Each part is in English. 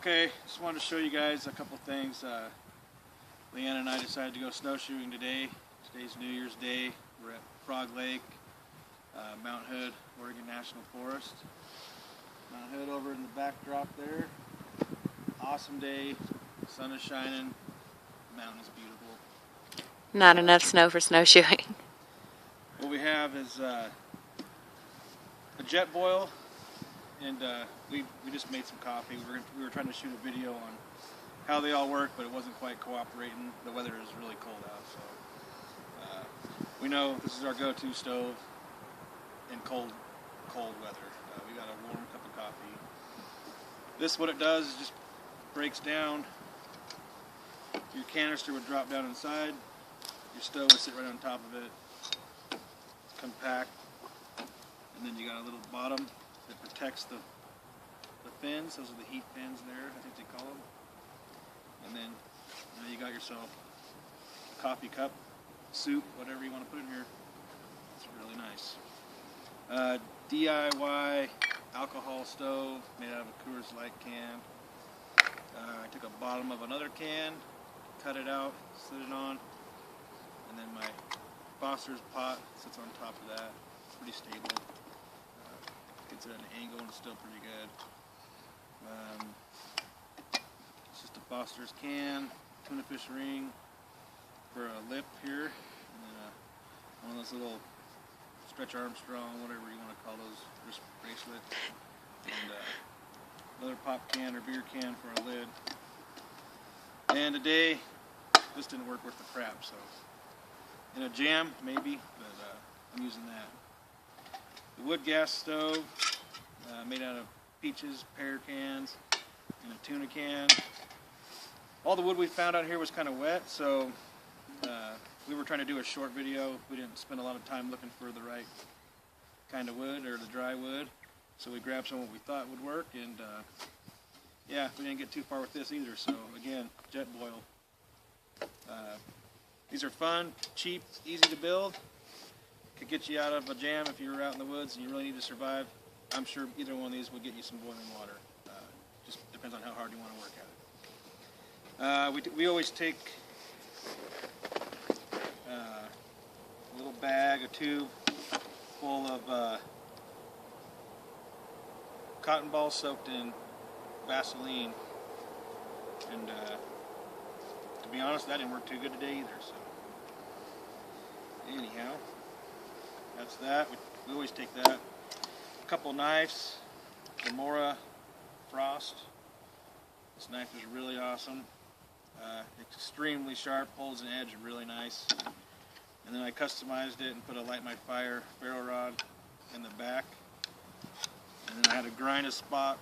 Okay, just wanted to show you guys a couple things. Leanna and I decided to go snowshoeing today. Today's New Year's Day. We're at Frog Lake, Mount Hood, Oregon National Forest. Mount Hood over in the backdrop there. Awesome day. Sun is shining. The mountain is beautiful. Not enough snow for snowshoeing. What we have is a jet boil, and we just made some coffee. We were trying to shoot a video on how they all work, but it wasn't quite cooperating. The weather is really cold out, so we know this is our go-to stove in cold weather. We got a warm cup of coffee. This, what it does, is just breaks down. Your canister would drop down inside. Your stove would sit right on top of it. It's compact. And then you got a little bottom that protects the fins. Those are the heat fins there, I think they call them. And then you got yourself a coffee cup, soup, whatever you want to put in here. It's really nice. DIY alcohol stove made out of a Coors Light can. I took a bottom of another can, cut it out, slid it on, and then my Foster's pot sits on top of that. It's pretty stable. Gets it at an angle and it's still pretty good. It's just a Foster's can, tuna fish ring for a lip here, and then one of those little Stretch Armstrong, whatever you want to call those, wrist bracelet, and another pop can or beer can for a lid. And today, this didn't work worth the crap, so in a jam maybe, but I'm using that. The wood gas stove, made out of peaches, pear cans, and a tuna can. All the wood we found out here was kind of wet, so we were trying to do a short video. We didn't spend a lot of time looking for the right kind of wood or the dry wood, so we grabbed some what we thought would work, and yeah, we didn't get too far with this either. So again, jet boil. These are fun, cheap, easy to build. Could get you out of a jam if you were out in the woods and you really need to survive. I'm sure either one of these would get you some boiling water. Just depends on how hard you want to work at it. We always take a little bag, a tube full of cotton balls soaked in Vaseline, and to be honest, that didn't work too good today either. So anyhow, that's that. We always take that. A couple knives, Gamora Frost. This knife is really awesome. Extremely sharp, holds an edge really nice. And then I customized it and put a Light My Fire ferro rod in the back. And then I had to grind a spot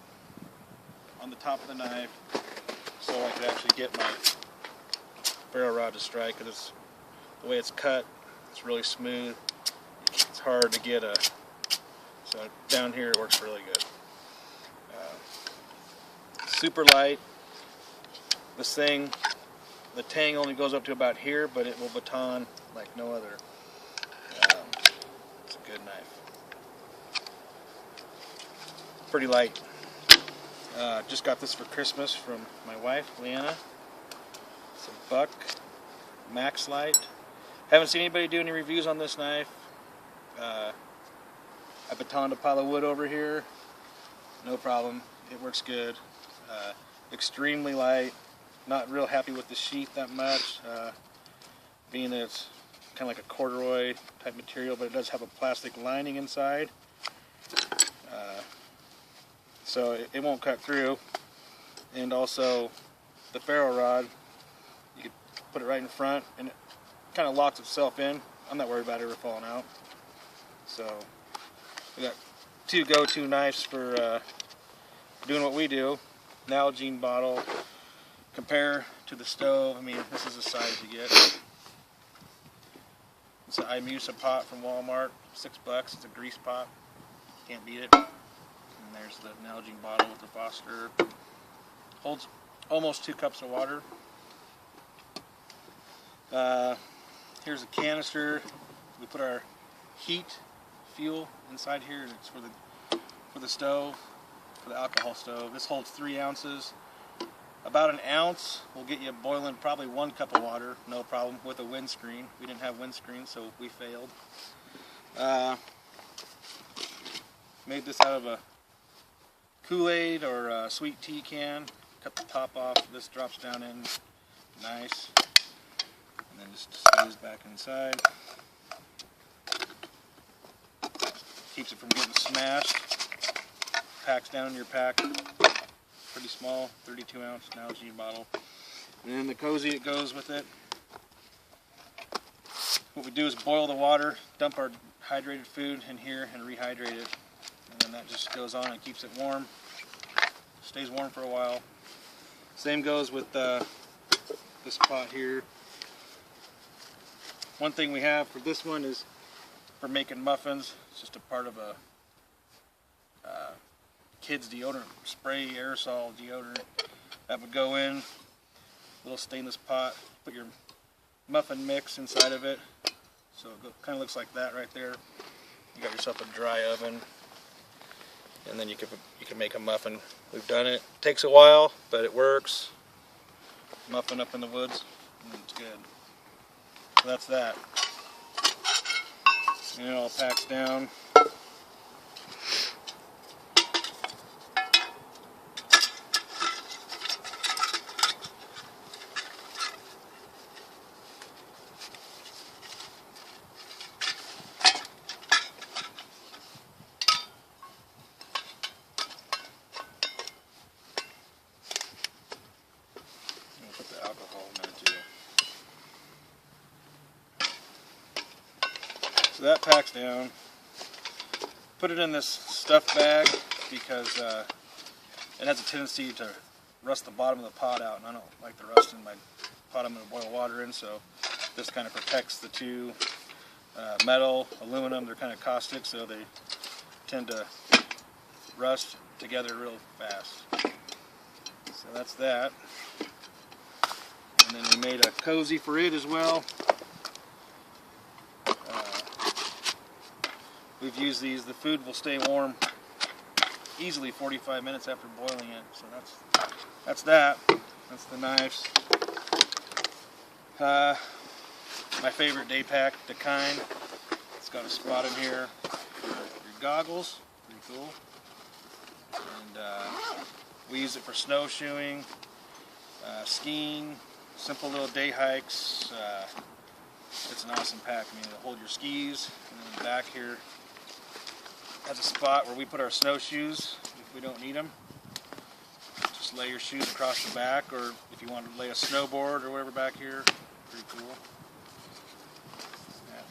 on the top of the knife so I could actually get my ferro rod to strike, because the way it's cut, it's really smooth. It's hard to get so down here it works really good. Super light. This thing, the tang only goes up to about here, but it will baton like no other. It's a good knife. Pretty light. Just got this for Christmas from my wife, Leanna. It's a Buck Max Light. Haven't seen anybody do any reviews on this knife. I batoned a pile of wood over here. No problem. It works good. Extremely light. Not real happy with the sheath that much, being that it's kind of like a corduroy type material, but it does have a plastic lining inside. So it won't cut through. And also the ferro rod, you could put it right in front and it kind of locks itself in. I'm not worried about it ever falling out. So we got two go-to knives for doing what we do. Nalgene bottle. Compare to the stove, I mean, this is the size you get. It's an Imusa pot from Walmart, $6. It's a grease pot. Can't beat it. And there's the Nalgene bottle with the Foster. Holds almost 2 cups of water. Here's a canister. We put our heat fuel inside here, and it's for the stove, for the alcohol stove. This holds 3 ounces. About an ounce will get you boiling probably 1 cup of water, no problem, with a windscreen. We didn't have windscreen, so we failed. Made this out of a Kool-Aid or a sweet tea can. Cut the top off. This drops down in nice. And then just screws back inside. Keeps it from getting smashed. Packs down in your pack. Pretty small, 32 ounce Nalgene bottle. And then the cozy that goes with it. What we do is boil the water, dump our hydrated food in here and rehydrate it. And then that just goes on and keeps it warm. Stays warm for a while. Same goes with this pot here. One thing we have for this one is for making muffins. It's just a part of a kids deodorant spray, aerosol deodorant that would go in. Little stainless pot. Put your muffin mix inside of it. So it kind of looks like that right there. You got yourself a dry oven, and then you can make a muffin. We've done it. Takes a while, but it works. Muffin up in the woods, and it's good. So that's that. And it all packs down. Put the alcohol in there too. So that packs down. Put it in this stuff bag because it has a tendency to rust the bottom of the pot out, and I don't like the rust in my pot I'm going to boil water in, so this kind of protects the two. Metal, aluminum, they're kind of caustic, so they tend to rust together real fast. So that's that. And then we made a cozy for it as well. We've used these. The food will stay warm easily 45 minutes after boiling it. So that's that. That's the knives. My favorite day pack, the kind. It's got a spot in here for your goggles. Pretty cool. And we use it for snowshoeing, skiing, simple little day hikes. It's an awesome pack. I mean, it'll hold your skis. And then back here has a spot where we put our snowshoes if we don't need them. Just lay your shoes across the back, or if you want to lay a snowboard or whatever back here. Pretty cool. Yeah.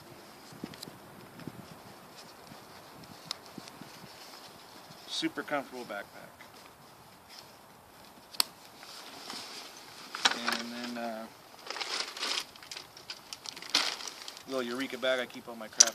Super comfortable backpack. And then a little Eureka bag I keep all my crap